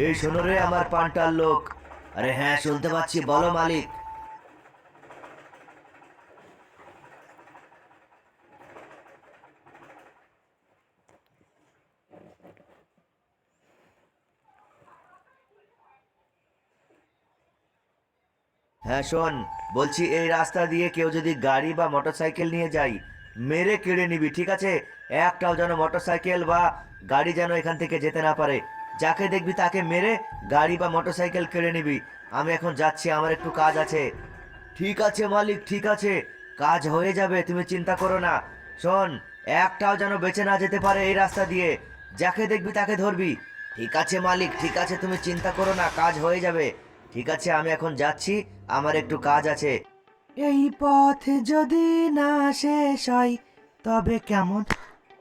এই শোনো রে আমার পান্টার লোক। আরে হ্যাঁ শুনতে পাচ্ছি, বলো মালিক। হ্যাঁ শোন, বলছি এই রাস্তা দিয়ে কেউ যদি গাড়ি বা মোটরসাইকেল নিয়ে যায়, মেরে কেড়ে নিবি, ঠিক আছে? একটাও যেন মোটরসাইকেল বা গাড়ি যেন এখান থেকে যেতে না পারে। যাকে দেখবি তাকে মেরে গাড়ি বা মোটরসাইকেল কেড়ে নিবি। আমি এখন যাচ্ছি, আমার একটু কাজ আছে। ঠিক আছে মালিক, ঠিক আছে, কাজ হয়ে যাবে, তুমি চিন্তা করো না। শোন, একটাও যেন বেঁচে না যেতে পারে এই রাস্তা দিয়ে। যাকে দেখবি তাকে ধরবি। ঠিক আছে মালিক, ঠিক আছে, তুমি চিন্তা করো না, কাজ হয়ে যাবে। ঠিক আছে, আমি এখন যাচ্ছি, আমার একটু কাজ আছে। এই পথ যদি না শেষ হয় তবে কেমন।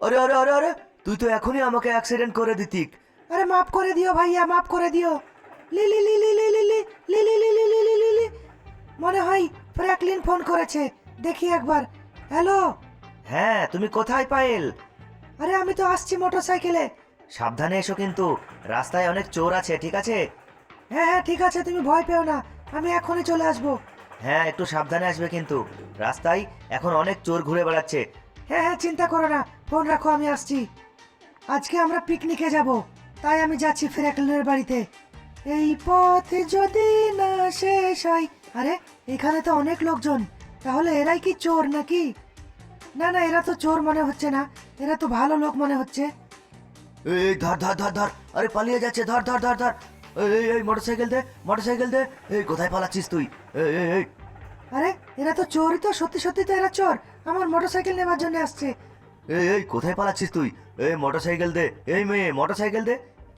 আরে আরে আরে আরে, তুই তো এখনই আমাকে অ্যাক্সিডেন্ট করে দিতিক। আরে মাফ করে দিও ভাইয়া, মাফ করে দিও। লি লি লি লি লি লি লি লি লি লি লি লি লি লি লি। মনে হয় ফ্র্যাঙ্কলিন ফোন করেছে, দেখি একবার। হ্যালো। হ্যাঁ, তুমি কোথায় পায়েল? আরে আমি তো আসছি মোটরসাইকেলে। সাবধানে এসো কিন্তু, রাস্তায় অনেক চোর আছে, ঠিক আছে? হ্যাঁ হ্যাঁ ঠিক আছে, তুমি ভয় পেও না, আমি এখনই চলে আসবো। হ্যাঁ একটু সাবধানে আসবে কিন্তু, রাস্তায় এখন অনেক চোর ঘুরে বেড়াচ্ছে। হ্যাঁ হ্যাঁ চিন্তা করো না, ফোন রাখো, আমি আসছি। আজকে আমরা পিকনিকে যাব, তাই আমি যাচ্ছি ফ্র্যাঙ্কলিনের বাড়িতে। এই পথ যদি না শেষ হয়। আরে এখানে তো অনেক লোকজন, তাহলে এরাই কি চোর নাকি? না না, এরা তো চোর মনে হচ্ছে না, এরা তো ভালো লোক মনে হচ্ছে। এই ধর ধর ধর ধর, আরে পালিয়ে যাচ্ছে, ধর ধর ধর ধর। এই মোটরসাইকেল দে, মোটরসাইকেল দে। এই কোথায় পালাচ্ছিস তুই? এই আরে এরা তো চোরই তো, সত্যি সত্যি তো এরা চোর, আমার মোটরসাইকেল নেবার জন্য আসছে। এই কোথায় পালাচ্ছিস তুই? এই মোটরসাইকেল দে, এই মেয়ে মোটরসাইকেল দে।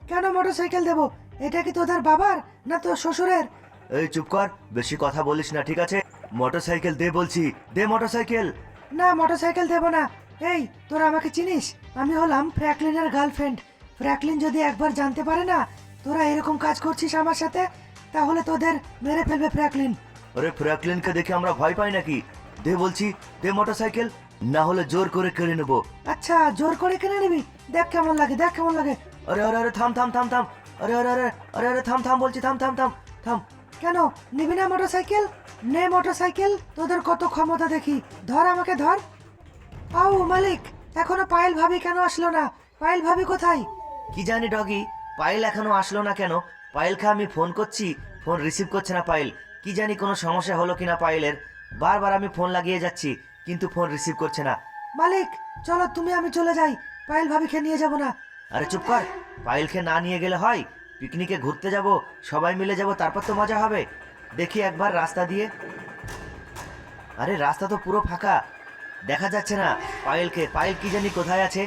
কেন মোটরসাইকেল দেবো? এটা কি তোদের বাবার না তোর শ্বশুরের? এই চুপ কর, বেশি কথা বলিস না, ঠিক আছে? মোটরসাইকেল দে বলছি, দে মোটরসাইকেল। না মোটরসাইকেল দেবো না। এই তোরা আমাকে চিনিস? আমি হলাম ফ্র্যাঙ্কলিনের গার্লফ্রেন্ড। ফ্র্যাঙ্কলিন যদি একবার জানতে পারে না তোরা এরকম কাজ করছিস আমার সাথে, তাহলে তোদের মেরে ফেলবে ফ্র্যাঙ্কলিন। আরে ফ্র্যাঙ্কলিনকে দেখে আমরা ভয় পাই নাকি? দে বলছি, দে মোটরসাইকেল, না হলে জোর করে কেড়ে নেবো। আচ্ছা জোর করে কিনে নিবি, দেখ কেমন লাগে, দেখ কেমন লাগে। আরে আরে আরে থাম থাম থাম থাম। আরে আরে আরে আরে আরে থাম থাম বলছি, থাম থাম থাম থাম। কেন নিবি না মোটরসাইকেল? নে মোটরসাইকেল, তোদের কত ক্ষমতা দেখি, ধর আমাকে ধর। আউ মালিক, এখনো পায়েল ভাবি কেন আসলো না? পায়েল ভাবি কোথায়? কি জানি ডগি, পায়েল এখনো আসলো না কেন? পায়েলকে আমি ফোন করছি, ফোন রিসিভ করছে না পায়েল। কি জানি কোনো সমস্যা হলো কিনা পায়েলের। বারবার আমি ফোন লাগিয়ে যাচ্ছি কিন্তু ফোন রিসিভ করছে না। মালিক চলো তুমি আমি চলে যাই, পায়েল ভাবিকে নিয়ে যাব না। আরে চুপ কর, পায়েলকে না নিয়ে গেলে হয়? পিকনিকে ঘুরতে যাব, সবাই মিলে যাব, তারপর তো মজা হবে। দেখি একবার রাস্তা দিয়ে। আরে রাস্তা তো পুরো ফাঁকা, দেখা যাচ্ছে না পায়েলকে। পায়েল কি জানি কোথায় আছে।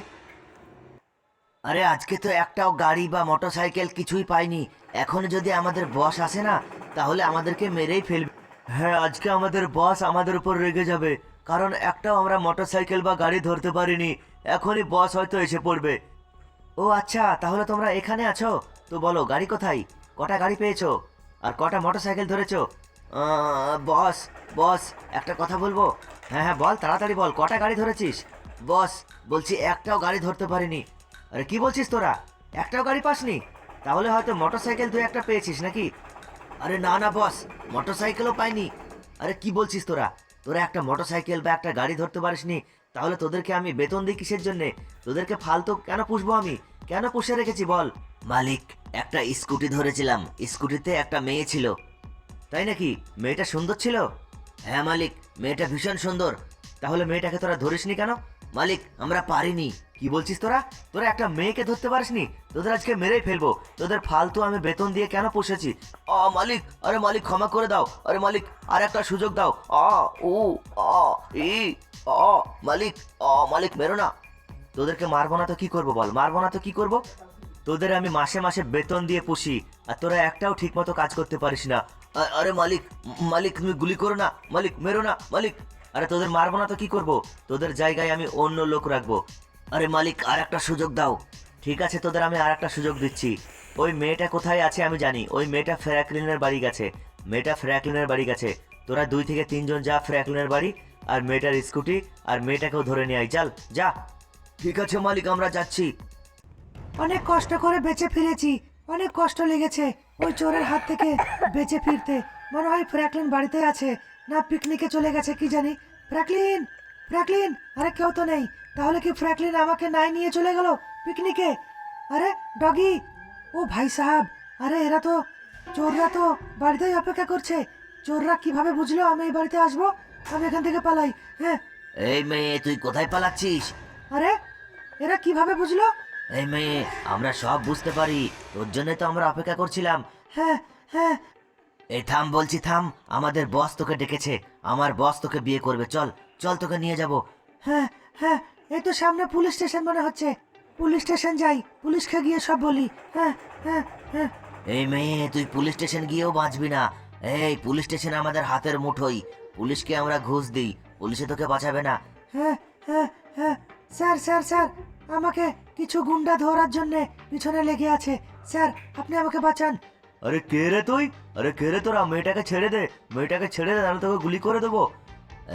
আরে আজকে তো একটাও গাড়ি বা মোটরসাইকেল কিছুই পাইনি। এখন যদি আমাদের বস আসে না, তাহলে আমাদেরকে মেরেই ফেলবে। হ্যাঁ আজকে আমাদের বস আমাদের উপর রেগে যাবে, কারণ একটাও আমরা মোটরসাইকেল বা গাড়ি ধরতে পারিনি। এখনই বস হয়তো এসে পড়বে। ও আচ্ছা, তাহলে তোমরা এখানে আছো? তো বলো গাড়ি কোথায়, কটা গাড়ি পেয়েছো আর কটা মোটরসাইকেল ধরেছো? বস, বস একটা কথা বলবো। হ্যাঁ হ্যাঁ বল, তাড়াতাড়ি বল, কটা গাড়ি ধরেছিস? বস বলছি একটাও গাড়ি ধরতে পারিনি। আরে কি বলছিস তোরা, একটাও গাড়ি পাসনি? তাহলে হয়তো মোটরসাইকেল দু একটা পেয়েছিস নাকি? আরে না না বস, মোটরসাইকেলও পাইনি। আরে কি বলছিস তোরা, তোরা একটা মোটরসাইকেল বা একটা গাড়ি ধরতে পারিসনি? তাহলে তোদেরকে আমি বেতন দিই কিসের জন্যে? তোদেরকে ফালতু কেন পুষবো আমি, কেন পুষে রেখেছি বল? মালিক, একটা স্কুটি ধরেছিলাম, স্কুটিতে একটা মেয়ে ছিল। তাই নাকি? মেয়েটা সুন্দর ছিল? হ্যাঁ মালিক, মেয়েটা ভীষণ সুন্দর। তাহলে মেয়েটাকে তোরা ধরিসনি কেন? মালিক আমরা পারিনি। কি বলছিস তোরা, তোরা একটা মেয়েকে ধরতে পারিসনি? তোদের আজকে মেরেই ফেলবো, তোদের ফালতু আমি বেতন দিয়ে কেন পুষেছি? মালিক, আরে মালিক ক্ষমা করে দাও, আরে মালিক আর একটা সুযোগ দাও। উ ই মালিক, মালিক মেরো না। তোদেরকে মারবো না তো কি করবো বল, মারবো না তো কি করবো? তোদের আমি মাসে মাসে বেতন দিয়ে পুষি, আর তোরা একটাও ঠিক মতো কাজ করতে পারিস না। আরে মালিক, মালিক তুমি গুলি করো না, মালিক মেরো না মালিক। আরে তোদের মারবো না তো কি করব, তোদের জায়গায় আমি অন্য লোক রাখবো। আরে মালিক আর একটা সুযোগ দাও। ঠিক আছে তোদের আমি আর একটা সুযোগ দিচ্ছি। ওই মেয়েটা কোথায় আছে আমি জানি, ওই মেয়েটা ফ্র্যাঙ্কলিনের বাড়ি গেছে, মেয়েটা ফ্র্যাঙ্কলিনের বাড়ি গেছে। তোরা 2 থেকে 3 জন যা ফ্র্যাঙ্কলিনের বাড়ি, আর মেয়েটার স্কুটি আর মেয়েটাকেও ধরে নিয়ে আয়, চল যা। ঠিক আছে মালিক আমরা যাচ্ছি। অনেক কষ্ট করে বেঁচে ফিরেছি, অনেক কষ্ট লেগেছে ওই চোরের হাত থেকে বেঁচে ফিরতে। মনে হয় ফ্র্যাঙ্কলিন বাড়িতে আছে, না পিকনিকে চলে গেছে কি জানি। ফ্র্যাঙ্কলিন, ফ্র্যাঙ্কলিন, আরে কেউ তো নেই। তাহলে কি ফ্র্যাঙ্কলিন আমাকে নাই নিয়ে চলে গেল পিকনিকে? আরে ডগি, ও ভাই সাহেব, আরে এরা তো, চোররা তো বাড়িতেই অপেক্ষা করছে। চোররা কিভাবে বুঝলো আমি এই বাড়িতে আসবো? আমি এখান থেকে পালাই। হ্যাঁ। এই মেয়ে, তুই কোথায় পালাচ্ছিস? আরে এরা কিভাবে বুঝলো? এই মেয়ে, আমরা সব বুঝতে পারি, তোর জন্যই তো আমরা অপেক্ষা করছিলাম। হ্যাঁ, হ্যাঁ। এই থাম বলছি, থাম। আমাদের বস তোকে ডেকেছে, আমার বস তোকে বিয়ে করবে। চল চল, তোকে নিয়ে যাব। হ্যাঁ, হ্যাঁ, এই তো সামনে পুলিশ স্টেশন মনে হচ্ছে। পুলিশ স্টেশন যাই, পুলিশকে গিয়ে সব বলি। হ্যাঁ, হ্যাঁ, হ্যাঁ। এই মেয়ে, তুই পুলিশ স্টেশন গিয়েও বাঁচবি না। এই পুলিশ স্টেশন আমাদের হাতের মুঠোই, পুলিশকে আমরা ঘুষ দিই, পুলিশে তোকে বাঁচাবে না। হ্যাঁ, হ্যাঁ, হ্যাঁ। স্যার, স্যার, স্যার, আমাকে কিছু গুন্ডা ধরার জন্য পিছনে লেগে আছে। স্যার, আপনি আমাকে বাঁচান। আরে কে রে তুই? আরে কে রে তোরা? মেয়েটাকে ছেড়ে দে, মেয়েটাকে ছেড়ে দে, নাহলে তোকে গুলি করে দেবো।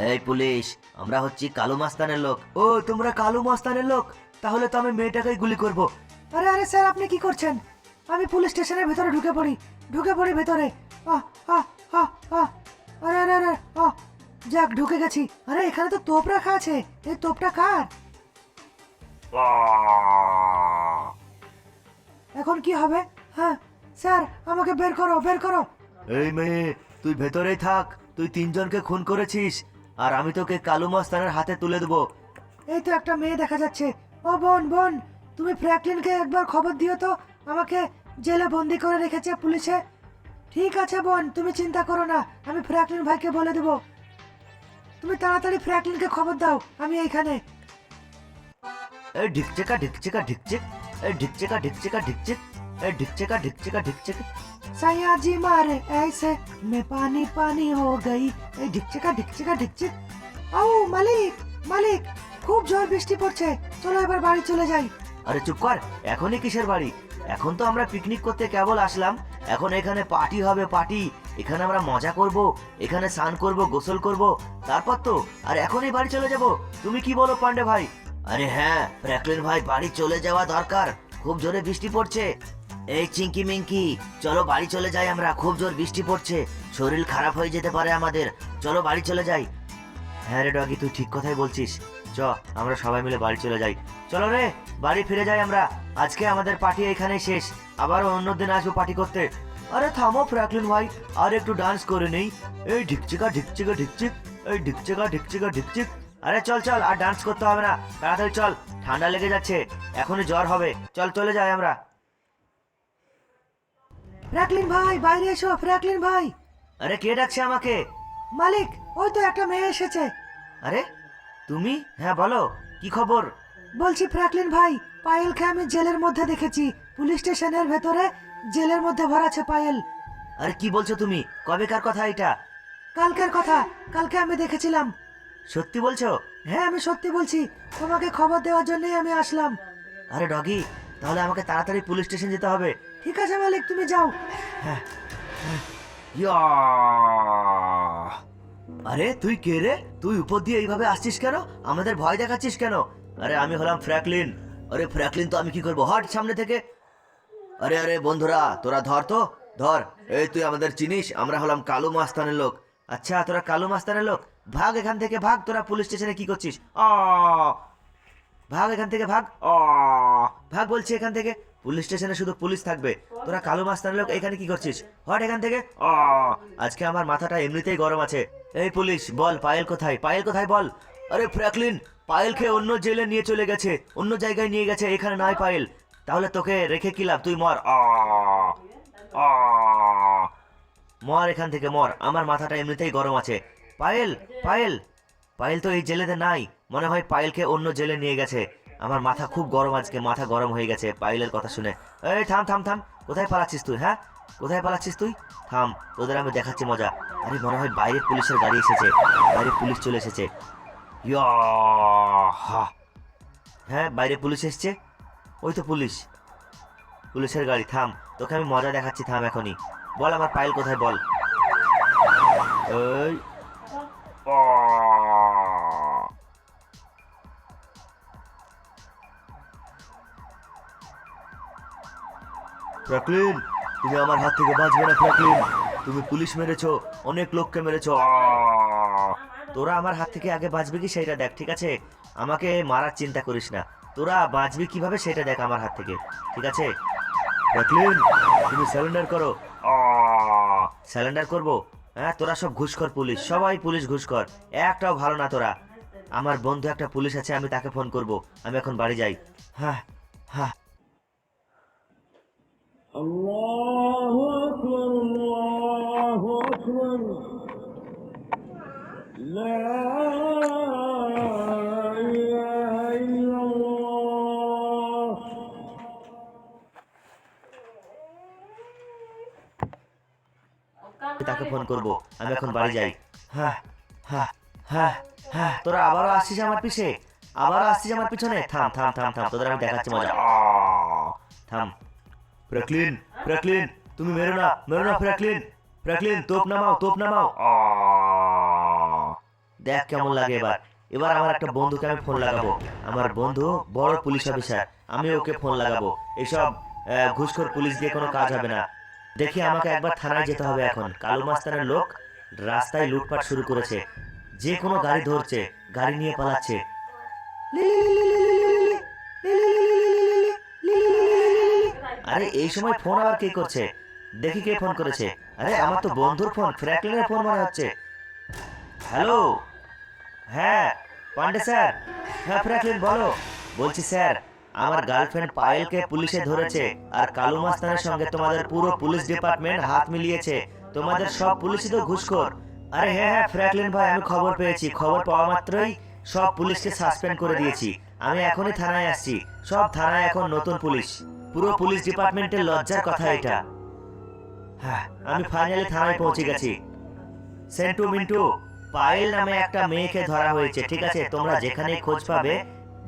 এই পুলিশ, আমরা হচ্ছি কালু মাস্তানের লোক। ও, তোমরা কালু মাস্তানের লোক? তাহলে তো আমি মেয়েটাকেই গুলি করব। আরে আরে স্যার, আপনি কি করছেন? আমি পুলিশ স্টেশনের ভেতরে ঢুকে পড়ি ভেতরে। আহ, আহ, আহ, আহ। আরে আরে আরে, আহ, যাক ঢুকে গেছি। আরে এখানে তো তোপ রাখা আছে, এই তোপটা কার? এখন কি হবে? হ্যাঁ স্যার, আমাকে বের করো, বের করো। এই মেয়ে, তুই ভেতরেই থাক। তুই তিনজনকে খুন করেছিস, আর আমি তোকে কালু মাস্তানের হাতে তুলে দেবো। এই তো একটা মেয়ে দেখা যাচ্ছে। ও বোন, বোন, তুমি ফ্র্যাঙ্কলিনকে একবার খবর দিও তো, আমাকে জেলে বন্দি করে রেখেছে পুলিশে। ঠিক আছে বোন, তুমি চিন্তা করো না, আমি ফ্র্যাঙ্কলিন ভাইকে বলে দেবো। তুমি তাড়াতাড়ি ফ্র্যাঙ্কলিনকে খবর দাও, আমি এইখানে। এই ঢিকচেকা ঢিকচেকা ঢিকচিক, এই ঢিকচেকা ঢিকচেকা ঢিকচিক, এই ঢিকচেকা ঢিকচেকা ঢিকচিক। सैया जी मारे ऐसे मैं पानी पानी हो गई। এই ঢিকচিকা ঢিকচিকা ঢিকচিক। ও মালিক, মালিক, খুব জোর বৃষ্টি পড়ছে, চলো এবার বাড়ি চলে যাই। আরে চুপ কর, এখনই কিসের বাড়ি? এখন তো আমরা পিকনিক করতে কেবল আসলাম। এখন এখানে পার্টি হবে, পার্টি। এখানে আমরা মজা করব, এখানে স্নান করব, গোসল করব, তারপর তো। আর এখনই বাড়ি চলে যাব? তুমি কি বলো পান্ডে ভাই? আরে হ্যাঁ ফ্র্যাঙ্কলিন ভাই, বাড়ি চলে যাওয়া দরকার, খুব জোরে বৃষ্টি পড়ছে। এই চিঙ্কি মিঙ্কি, চলো বাড়ি চলে যাই আমরা, খুব জোর বৃষ্টি পড়ছে, শরীর খারাপ হয়ে যেতে পারে আমাদের। চলো বাড়ি চলে যাই। হ্যাঁ রে ডগি, তুই ঠিক কথাই বলছিস। চ, আমরা সবাই মিলে বাড়ি চলে যাই। চলো রে, বাড়ি ফিরে যাই আমরা। আজকে আমাদের পার্টি এখানেই শেষ, আবারও অন্যদিন আসবো পার্টি করতে। আরে থামো ফ্র্যাঙ্কলিন ভাই, আর একটু ডান্স করে নেই। এই ঢিকচিকা ঢিকচিকা ঢিকচিক, এই ঢিকচিকা ঢিকচিকা ঢিকচিক। আরে চল চল, আর ডান্স করতে হবে না, তাড়াতাড়ি চল, ঠান্ডা লেগে যাচ্ছে, এখনই জ্বর হবে। চল চলে যাই আমরা। ফ্র্যাঙ্কলিন ভাই, বাইরে এসো ফ্র্যাঙ্কলিন ভাই। আরে কে ডাকছে আমাকে? মালিক, ওই তো একটা মেয়ে এসেছে। আরে তুমি? হ্যাঁ বলো, কি খবর? বলছি ফ্র্যাঙ্কলিন ভাই, পায়েলকে আমি জেলের মধ্যে দেখেছি, পুলিশ স্টেশনের ভেতরে জেলের মধ্যে ভরা আছে পায়েল। আরে কি বলছো তুমি? কবেকার কথা এটা? কালকের কথা, কালকে আমি দেখেছিলাম। সত্যি বলছো? হ্যাঁ আমি সত্যি বলছি, তোমাকে খবর দেওয়ার জন্যই আমি আসলাম। আরে ডগি, তাহলে আমাকে তাড়াতাড়ি পুলিশ স্টেশন যেতে হবে। ঠিক আছে মালিক, তুমি যাও। হ্যাঁ। ইয়া! আরে তুই কে রে? তুই উপর দিয়ে এইভাবে আসছিস কেন? আমাদের ভয় দেখাচ্ছিস কেন? আরে আমি হলাম ফ্র্যাঙ্কলিন। আরে ফ্র্যাঙ্কলিন তো আমি কি করবো, হট সামনে থেকে। আরে আরে বন্ধুরা, তোরা ধর তো, ধর। এই তুই আমাদের চিনিস? আমরা হলাম কালু মাস্তানের লোক। আচ্ছা তোরা কালু মাস্তানের লোক? ভাগ এখান থেকে, ভাগ। তোরা পুলিশ স্টেশনে কি করছিস? ভাগ এখান থেকে, ভাগ। ভাগ বলছি এখান থেকে। পুলিশ স্টেশনে শুধু পুলিশ থাকবে, তোরা কালো মাস্তানের লোক এখানে কি করছিস? হট এখান থেকে। আজকে আমার মাথাটা এমনিতেই গরম আছে। এই পুলিশ, বল পায়েল কোথায়? পায়েল কোথায় বল। আরে ফ্র্যাঙ্কলিন, পায়েলকে অন্য জেলে নিয়ে চলে গেছে, অন্য জায়গায় নিয়ে গেছে, এখানে নাই পায়েল। তাহলে তোকে রেখে কি লাভ? তুই মর। মর এখান থেকে, মর। আমার মাথাটা এমনিতেই গরম আছে। পায়েল, পায়েল, পায়েল তো এই জেলেতে নাই। মনে হয় পায়েলকে অন্য জেলে নিয়ে গেছে। আমার মাথা খুব গরম আজকে, মাথা গরম হয়ে গেছে পায়েলের কথা শুনে। এই থাম থাম থাম, কোথায় পালাচ্ছিস তুই? হ্যাঁ, কোথায় পালাচ্ছিস তুই? থাম, তোদের আমি দেখাচ্ছি মজা। আরে মনে হয় বাইরে পুলিশের গাড়ি এসেছে, বাইরে পুলিশ চলে এসেছে। ইয়া! হ্যাঁ বাইরে পুলিশ এসছে, ওই তো পুলিশ, পুলিশের গাড়ি। থাম, তোকে আমি মজা দেখাচ্ছি, থাম এখনই। বল আমার পায়েল কোথায় বল। এই ফ্র্যাঙ্কলিন, তুমি আমার হাত থেকে বাঁচবে না ফ্র্যাঙ্কলিন। তুমি পুলিশ মেরেছো, অনেক লোককে মেরেছো। তোরা আমার হাত থেকে আগে বাঁচবি কি সেটা দেখ, ঠিক আছে? আমাকে মারার চিন্তা করিস না। তোরা বাঁচবি কিভাবে সেটা দেখ আমার হাত থেকে, ঠিক আছে? ফ্র্যাঙ্কলিন, তুমি স্যারেন্ডার করো। স্যারেন্ডার করবো? হ্যাঁ, তোরা সব ঘুষখোর পুলিশ, সবাই পুলিশ ঘুষখোর, একটাও ভালো না তোরা। আমার বন্ধু একটা পুলিশ আছে, আমি তাকে ফোন করব। আমি এখন বাড়ি যাই। হ্যাঁ হ্যাঁ। الله أكبر الله أكبر لا إله إلا الله তাকে ফোন করব। আমি এখন বাড়ি যাই। হ্যাঁ হ্যাঁ হ্যাঁ হ্যাঁ। তোরা আবারও আসছিস আমার পিছে, আবারও আসছিস আমার পিছনে। থাম থাম থাম থাম, তোদের আমি দেখাচ্ছি মজা। থাম। ফ্র্যাঙ্কলিন, ফ্র্যাঙ্কলিন, তুমি মেরো না, মেরো না ফ্র্যাঙ্কলিন। ফ্র্যাঙ্কলিন, তোপ নামাও, তোপ নামাও। দেখ কেমন লাগে এবার। এবার আমার একটা বন্ধুকে আমি ফোন লাগাবো। আমার বন্ধু বড় পুলিশ অফিসার, আমি ওকে ফোন লাগাবো। এইসব ঘুষখোর পুলিশ দিয়ে কোনো কাজ হবে না। দেখি, আমাকে একবার থানায় যেতে হবে এখন। কালু মাস্তানের লোক রাস্তায় লুটপাট শুরু করেছে, যে কোনো গাড়ি ধরছে, গাড়ি নিয়ে পালাচ্ছে। আরে এই সময় ফোন আবার কে করছে? দেখি কে ফোন করেছে। আরে আমার তো বন্ধুর ফোন, ফ্র্যাঙ্কলিনের ফোন মনে হচ্ছে। হ্যালো, হ্যাঁ পান্ডে স্যার। হ্যাঁ ফ্র্যাঙ্কলিন বলো। বলছি স্যার, আমার গার্লফ্রেন্ড পায়েলকে পুলিশে ধরেছে, আর কালু মাস্তানের সঙ্গে তোমাদের পুরো পুলিশ ডিপার্টমেন্ট হাত মিলিয়েছে। তোমাদের সব পুলিশই তো ঘুষখোর। আরে হ্যাঁ হ্যাঁ ফ্র্যাঙ্কলিন ভাই, আমি খবর পেয়েছি। খবর পাওয়া মাত্রই সব পুলিশকে সাসপেন্ড করে দিয়েছি। আমি এখনই থানায় আসছি। সব থানায় এখন নতুন পুলিশ, পুরো পুলিশ ডিপার্টমেন্টের লজ্জার কথা এটা। হ্যাঁ, আমি ফাইনালি থানায় পৌঁছে গেছি। সেন্টু মিন্টু, পায়েল নামে একটা মেয়েকে ধরা হয়েছে, ঠিক আছে? তোমরা যেখানে খোঁজ পাবে,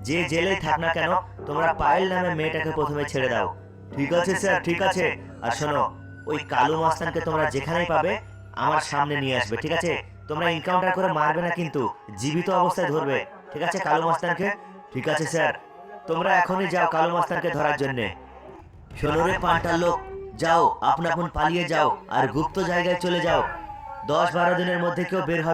যে জেলেই থাক না কেন, তোমরা পায়েল নামে মেয়েটাকে প্রথমে ছেড়ে দাও। ঠিক আছে স্যার, ঠিক আছে। আর শোনো, ওই কালু মাস্তানকে তোমরা যেখানেই পাবে আমার সামনে নিয়ে আসবে, ঠিক আছে? তোমরা এনকাউন্টার করে মারবে না কিন্তু, জীবিত অবস্থায় ধরবে, ঠিক আছে কালু মাস্তানকে? ঠিক আছে স্যার। তোমরা এখনই যাও কালু মাস্তানকে ধরার জন্য। শোনো রে পান্টার লোক, যাও আপন আপন পালিয়ে যাও আর গুপ্ত জায়গায় চলে যাও। 10-12 দিনের মধ্যে কেউ বের হবে